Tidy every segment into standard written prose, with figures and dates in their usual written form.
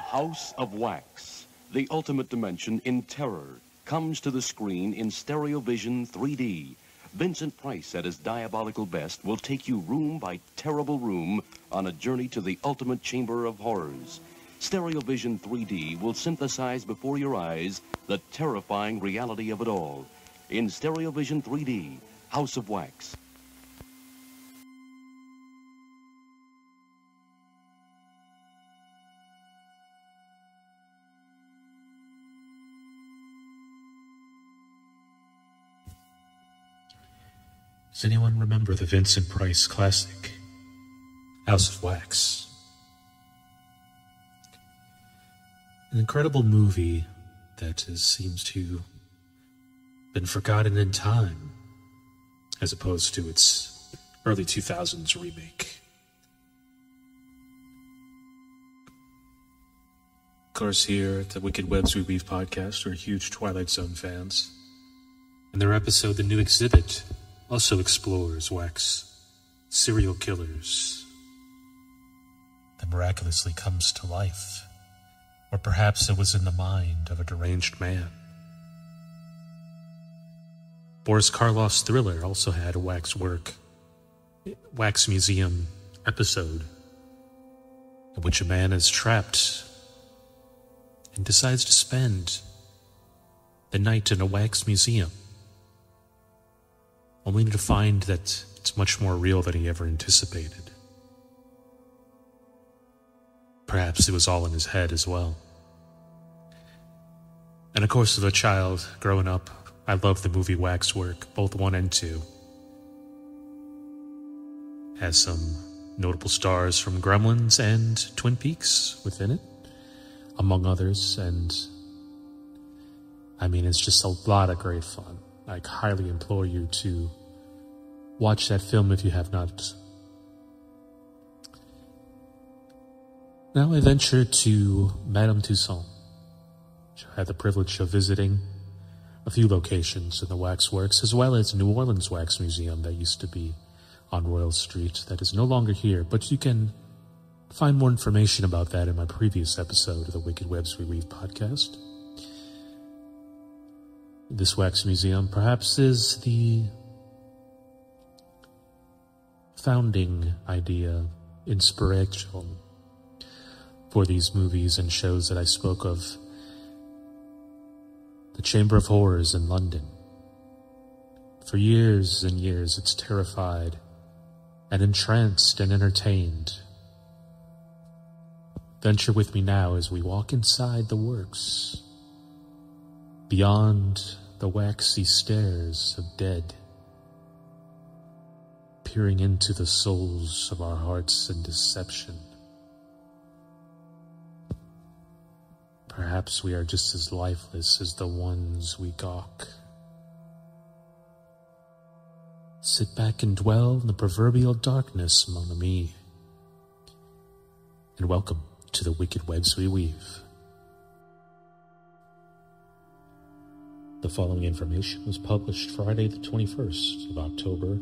House of Wax, the ultimate dimension in terror, comes to the screen in StereoVision 3D. Vincent Price, at his diabolical best, will take you room by terrible room on a journey to the ultimate chamber of horrors. StereoVision 3D will synthesize before your eyes the terrifying reality of it all. In StereoVision 3D, House of Wax. Does anyone remember the Vincent Price classic, House of Wax? An incredible movie that seems to have been forgotten in time, as opposed to its early 2000s remake. Of course, here at the Wicked Webs We Weave podcast, we're huge Twilight Zone fans. In their episode, The New Exhibit also explores wax serial killers that miraculously comes to life. Or perhaps it was in the mind of a deranged man. Boris Karloff's Thriller also had a wax museum episode in which a man is trapped and decides to spend the night in a wax museum, only to find that it's much more real than he ever anticipated. Perhaps it was all in his head as well. And of course, as a child growing up, I loved the movie Waxwork, both 1 and 2. Has some notable stars from Gremlins and Twin Peaks within it, among others, and I mean, it's just a lot of great fun. I highly implore you to watch that film if you have not. Now I venture to Madame Tussauds. I had the privilege of visiting a few locations in the Waxworks, as well as New Orleans Wax Museum that used to be on Royal Street, that is no longer here, but you can find more information about that in my previous episode of the Wicked Webs We Weave podcast. This wax museum perhaps is the founding idea, inspiration for these movies and shows that I spoke of. The Chamber of Horrors in London. For years and years, it's terrified and entranced and entertained. Venture with me now as we walk inside the works, beyond the waxy stares of dead, peering into the souls of our hearts in deception. Perhaps we are just as lifeless as the ones we gawk. Sit back and dwell in the proverbial darkness, mon ami. And welcome to the Wicked Webs We Weave. The following information was published Friday the 21st of October,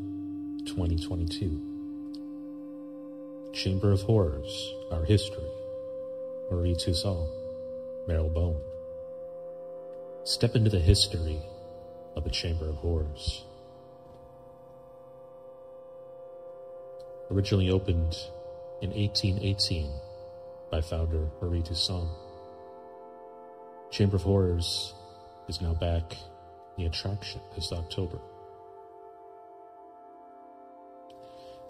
2022. Chamber of Horrors, Our History, Marie Toussaint, Meryl Bone. Step into the history of the Chamber of Horrors. Originally opened in 1818 by founder Marie Toussaint, Chamber of Horrors is now back in the attraction this October.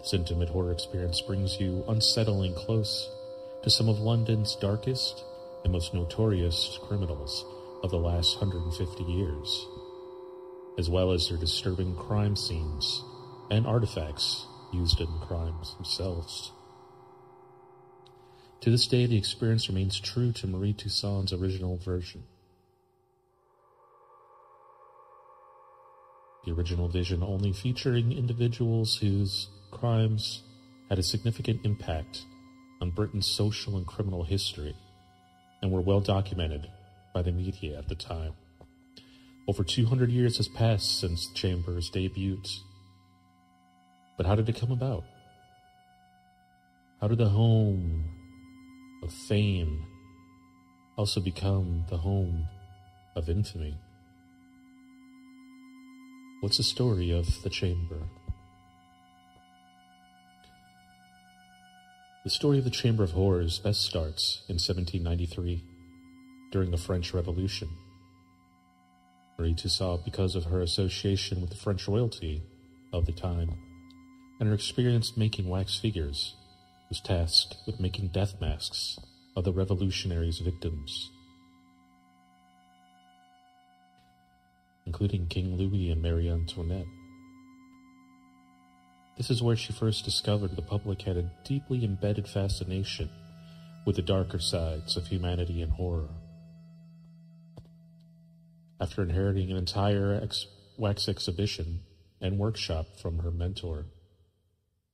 This intimate horror experience brings you unsettling close to some of London's darkest and most notorious criminals of the last 150 years, as well as their disturbing crime scenes and artifacts used in crimes themselves. To this day, the experience remains true to Marie Toussaint's original version. The original vision only featuring individuals whose crimes had a significant impact on Britain's social and criminal history and were well documented by the media at the time. Over 200 years has passed since Chamber's debut. But how did it come about? How did the home of fame also become the home of infamy. What's the story of the chamber? The story of the Chamber of Horrors best starts in 1793, during the French Revolution. Marie Tussaud, because of her association with the French royalty of the time and her experience making wax figures, was tasked with making death masks of the revolutionaries' victims, including King Louis and Marie Antoinette. This is where she first discovered the public had a deeply embedded fascination with the darker sides of humanity and horror. After inheriting an entire wax exhibition and workshop from her mentor,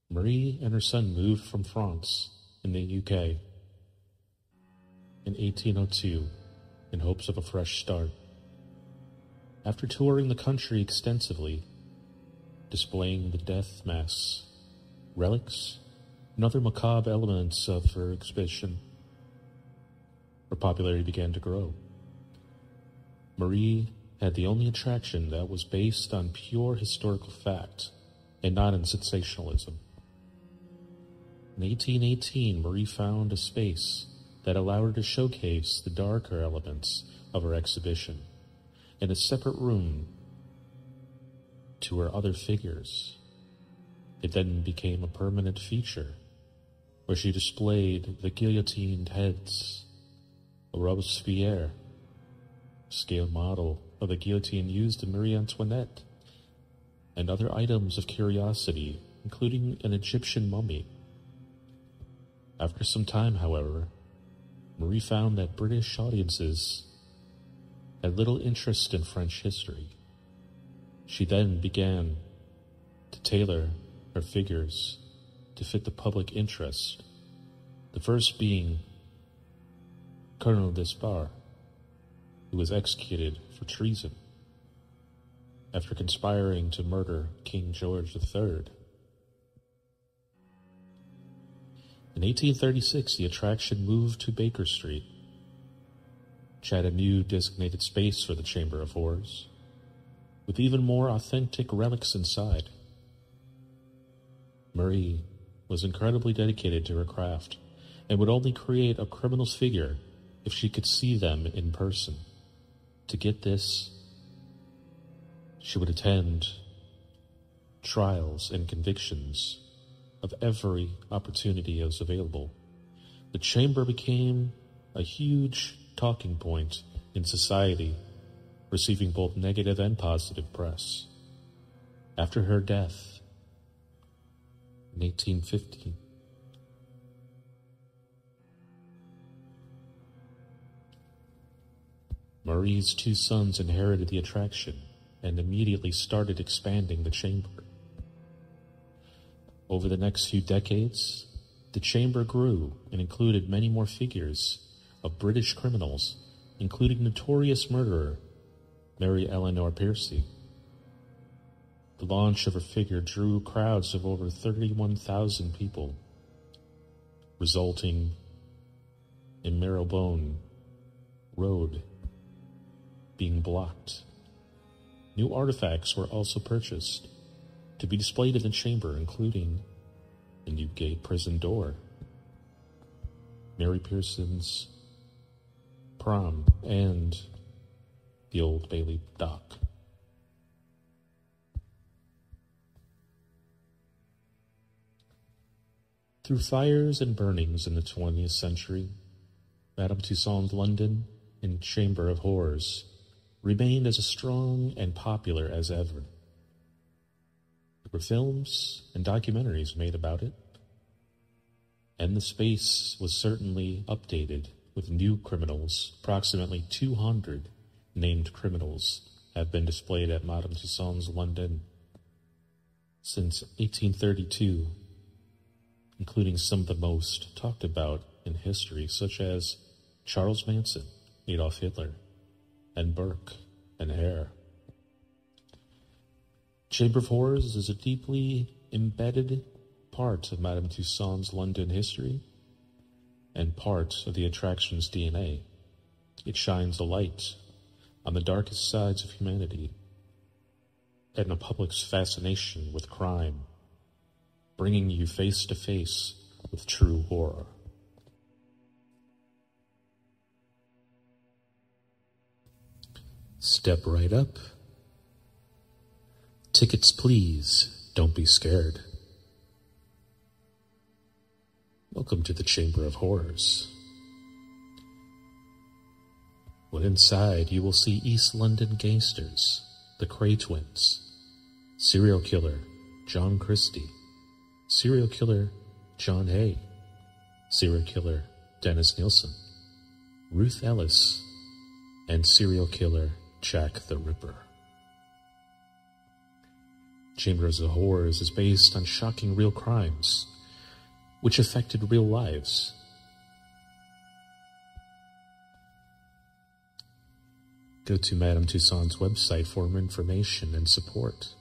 Marie and her son moved from France in the UK in 1802 in hopes of a fresh start. After touring the country extensively, displaying the death masks, relics, and other macabre elements of her exhibition, her popularity began to grow. Marie had the only attraction that was based on pure historical fact and not in sensationalism. In 1818, Marie found a space that allowed her to showcase the darker elements of her exhibition in a separate room to her other figures. It then became a permanent feature where she displayed the guillotined heads of Robespierre, scale model of the guillotine used in Marie Antoinette, and other items of curiosity, including an Egyptian mummy. After some time, however, Marie found that British audiences had little interest in French history. She then began to tailor her figures to fit the public interest, the first being Colonel Despard, who was executed for treason after conspiring to murder King George III. In 1836, the attraction moved to Baker Street, which had a new designated space for the Chamber of Horrors, with even more authentic relics inside. Marie was incredibly dedicated to her craft and would only create a criminal's figure if she could see them in person. To get this, she would attend trials and convictions of every opportunity that was available. The chamber became a huge talking point in society, receiving both negative and positive press. After her death in 1850, Marie's two sons inherited the attraction and immediately started expanding the chamber. Over the next few decades, the chamber grew and included many more figures of British criminals, including notorious murderer Mary Eleanor Piercy. The launch of her figure drew crowds of over 31,000 people, resulting in Marylebone Road being blocked. New artifacts were also purchased to be displayed in the chamber, including the Newgate prison door, Mary Pearson's prom, and the Old Bailey dock. Through fires and burnings in the 20th century, Madame Tussauds London and Chamber of Horrors remained as strong and popular as ever. There were films and documentaries made about it, and the space was certainly updated with new criminals. Approximately 200 named criminals have been displayed at Madame Tussauds London since 1832, including some of the most talked about in history, such as Charles Manson, Adolf Hitler, and Burke and Hare. Chamber of Horrors is a deeply embedded part of Madame Tussauds London history and part of the attraction's DNA. It shines a light on the darkest sides of humanity and a public's fascination with crime, bringing you face to face with true horror. Step right up. Tickets, please. Don't be scared. Welcome to the Chamber of Horrors. When inside, you will see East London gangsters, the Cray twins, serial killer John Christie, serial killer John Hay, serial killer Dennis Nielsen, Ruth Ellis, and serial killer Jack the Ripper. Chambers of Horrors is based on shocking real crimes, which affected real lives. Go to Madame Tussauds' website for more information and support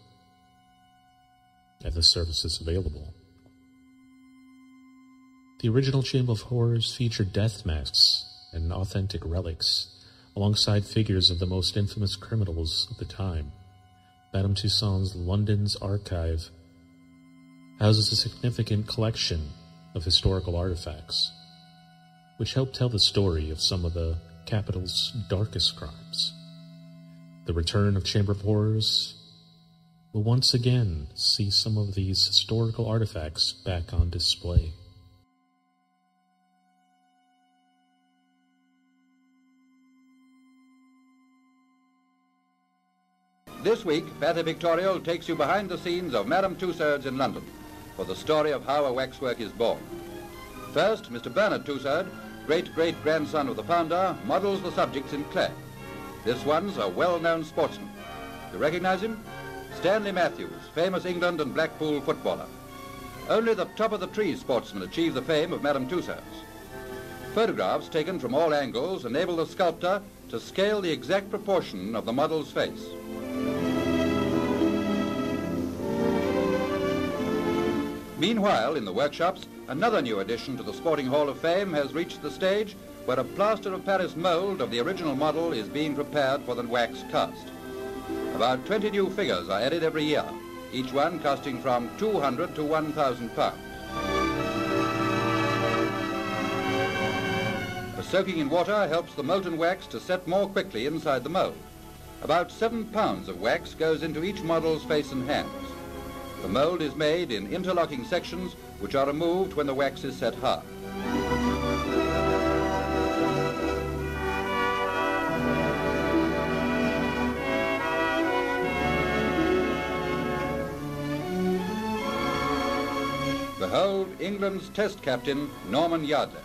and the services available. The original Chamber of Horrors featured death masks and authentic relics, alongside figures of the most infamous criminals of the time. Madame Tussauds London's archive houses a significant collection of historical artifacts, which help tell the story of some of the capital's darkest crimes. The return of Chamber of Horrors will once again see some of these historical artifacts back on display. This week, Pathé Pictorial takes you behind the scenes of Madame Tussauds in London for the story of how a waxwork is born. First, Mr. Bernard Tussaud, great-great-grandson of the founder, models the subjects in clay. This one's a well-known sportsman. You recognize him? Stanley Matthews, famous England and Blackpool footballer. Only the top-of-the-tree sportsman achieved the fame of Madame Tussauds. Photographs taken from all angles enable the sculptor to scale the exact proportion of the model's face. Meanwhile, in the workshops, another new addition to the Sporting Hall of Fame has reached the stage where a plaster of Paris mold of the original model is being prepared for the wax cast. About 20 new figures are added every year, each one costing from £200 to £1,000. The soaking in water helps the molten wax to set more quickly inside the mold. About 7 pounds of wax goes into each model's face and hands. The mold is made in interlocking sections which are removed when the wax is set hard. Behold England's test captain, Norman Yardley.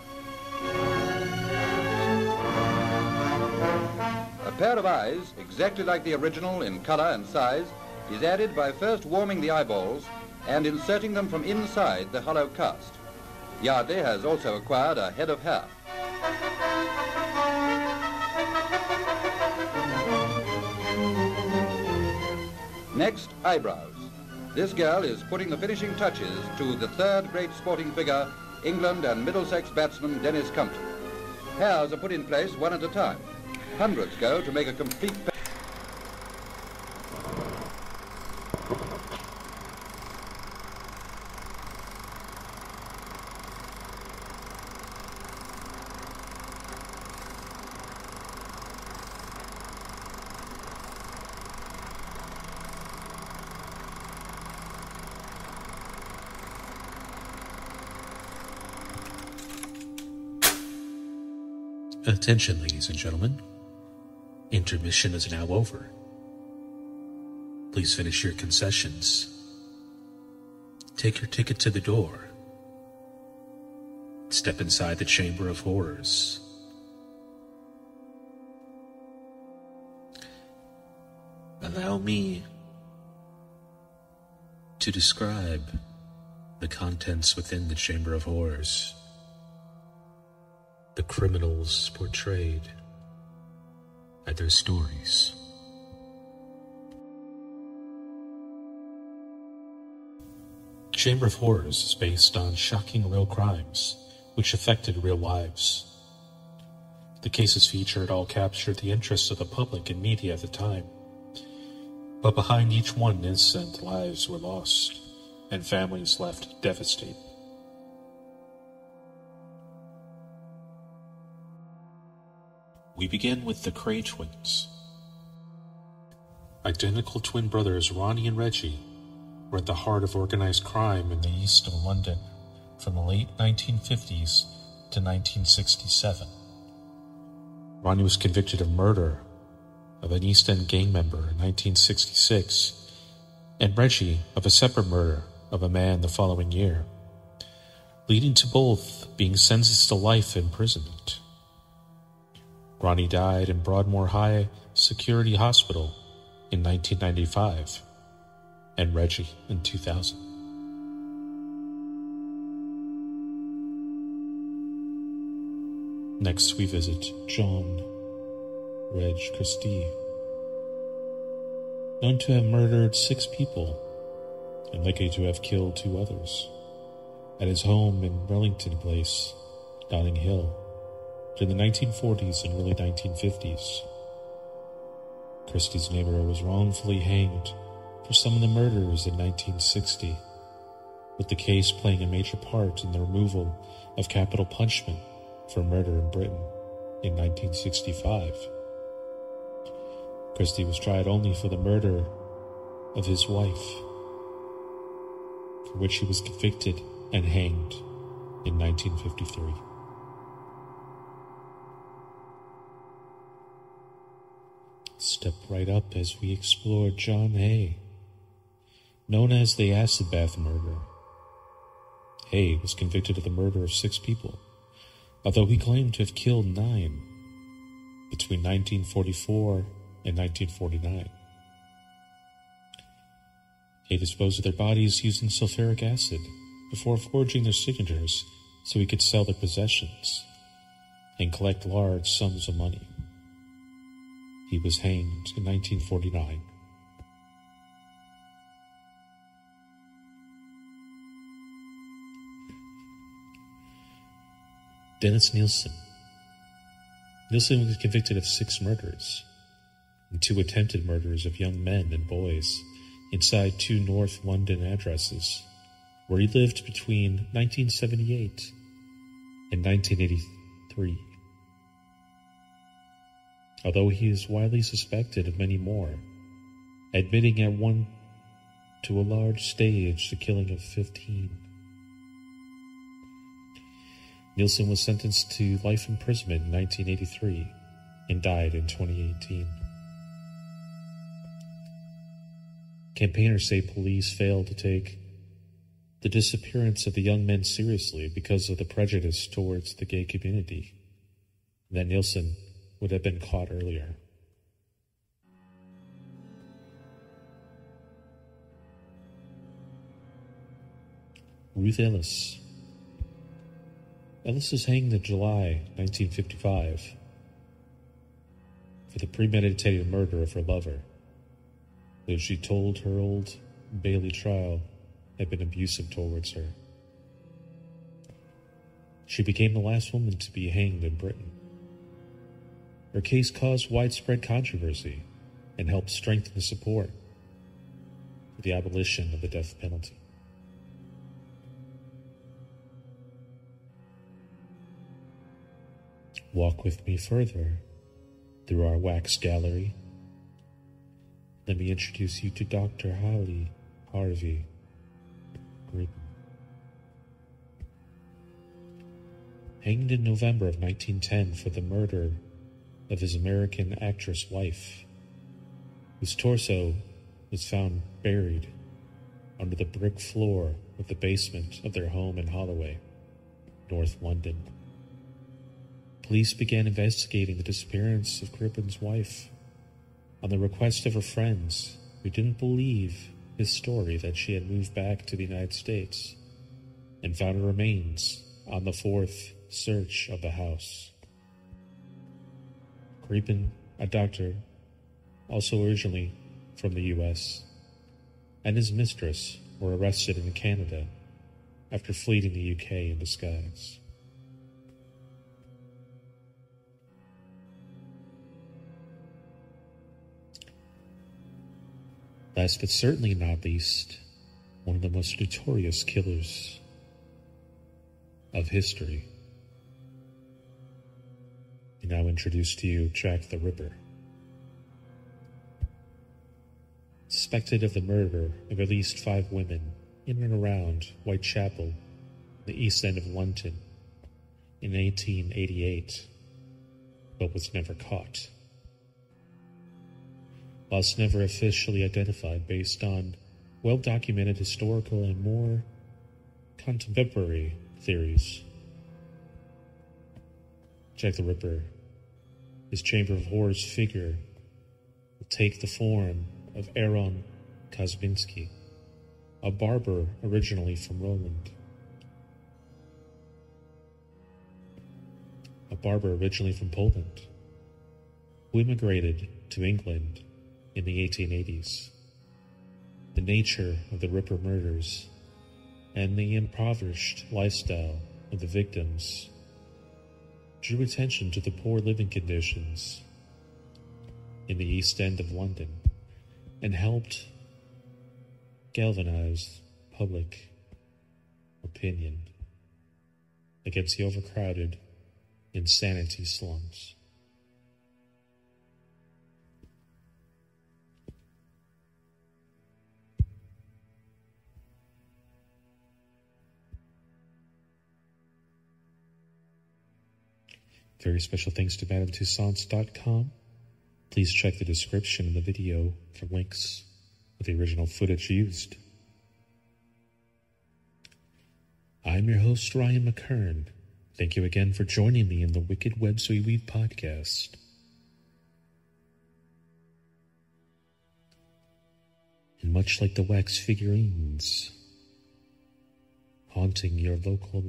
A pair of eyes, exactly like the original in colour and size, is added by first warming the eyeballs and inserting them from inside the hollow cast. Yardley has also acquired a head of hair. Next, eyebrows. This girl is putting the finishing touches to the third great sporting figure, England and Middlesex batsman Dennis Compton. Hairs are put in place one at a time. Hundreds go to make a complete Attention, ladies and gentlemen. Intermission is now over. Please finish your concessions. Take your ticket to the door. Step inside the Chamber of Horrors. Allow me to describe the contents within the Chamber of Horrors. The criminals portrayed and their stories. Chamber of Horrors is based on shocking real crimes which affected real lives. The cases featured all captured the interest of the public and media at the time. But behind each one incident, lives were lost, and families left devastated. We begin with the Cray twins. Identical twin brothers Ronnie and Reggie were at the heart of organized crime in the east of London from the late 1950s to 1967. Ronnie was convicted of murder of an East End gang member in 1966, and Reggie of a separate murder of a man the following year, leading to both being sentenced to life imprisonment. Ronnie died in Broadmoor High Security Hospital in 1995, and Reggie in 2000. Next, we visit John Reg Christie, known to have murdered 6 people and likely to have killed 2 others, at his home in Wellington Place, Notting Hill, during the 1940s and early 1950s. Christie's neighbor was wrongfully hanged for some of the murders in 1960, with the case playing a major part in the removal of capital punishment for murder in Britain in 1965. Christie was tried only for the murder of his wife, for which he was convicted and hanged in 1953. Step right up as we explore John Hay, known as the Acid Bath Murderer. Hay was convicted of the murder of 6 people, although he claimed to have killed 9 between 1944 and 1949. Hay disposed of their bodies using sulfuric acid before forging their signatures so he could sell their possessions and collect large sums of money. He was hanged in 1949. Dennis Nielsen. Nielsen was convicted of 6 murders and 2 attempted murders of young men and boys inside 2 North London addresses where he lived between 1978 and 1983. Although he is widely suspected of many more, admitting at one to a large stage the killing of 15. Nielsen was sentenced to life imprisonment in 1983 and died in 2018. Campaigners say police failed to take the disappearance of the young men seriously because of the prejudice towards the gay community, and that Nielsen would have been caught earlier. Ruth Ellis. Ellis was hanged in July 1955 for the premeditated murder of her lover, though she told her Old Bailey trial had been abusive towards her. She became the last woman to be hanged in Britain. Her case caused widespread controversy and helped strengthen the support for the abolition of the death penalty. Walk with me further through our wax gallery. Let me introduce you to Dr. Holly Harvey Gripen. Hanged in November of 1910 for the murder of his American actress wife, whose torso was found buried under the brick floor of the basement of their home in Holloway, North London. Police began investigating the disappearance of Gripen's wife on the request of her friends who didn't believe his story that she had moved back to the United States, and found her remains on the 4th search of the house. Gripen, a doctor, also originally from the U.S., and his mistress were arrested in Canada after fleeing the UK in disguise. Last but certainly not least, one of the most notorious killers of history. We now introduce to you Jack the Ripper. Suspected of the murder of at least 5 women in and around Whitechapel, the East End of London, in 1888, but was never caught. Whilst never officially identified based on well-documented historical and more contemporary theories, Jack the Ripper, his Chamber of Horrors figure, will take the form of Aaron Kosminski, a barber originally from Poland. Who immigrated to England in the 1880s. The nature of the Ripper murders and the impoverished lifestyle of the victims drew attention to the poor living conditions in the East End of London and helped galvanize public opinion against the overcrowded insanity slums. Very special thanks to MadameTussauds.com. Please check the description in the video for links with the original footage used. I'm your host, Ryan Mckern. Thank you again for joining me in the Wicked Webs We Weave podcast. And much like the wax figurines haunting your local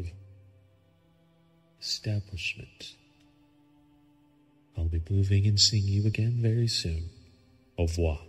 establishment, I'll be moving and seeing you again very soon. Au revoir.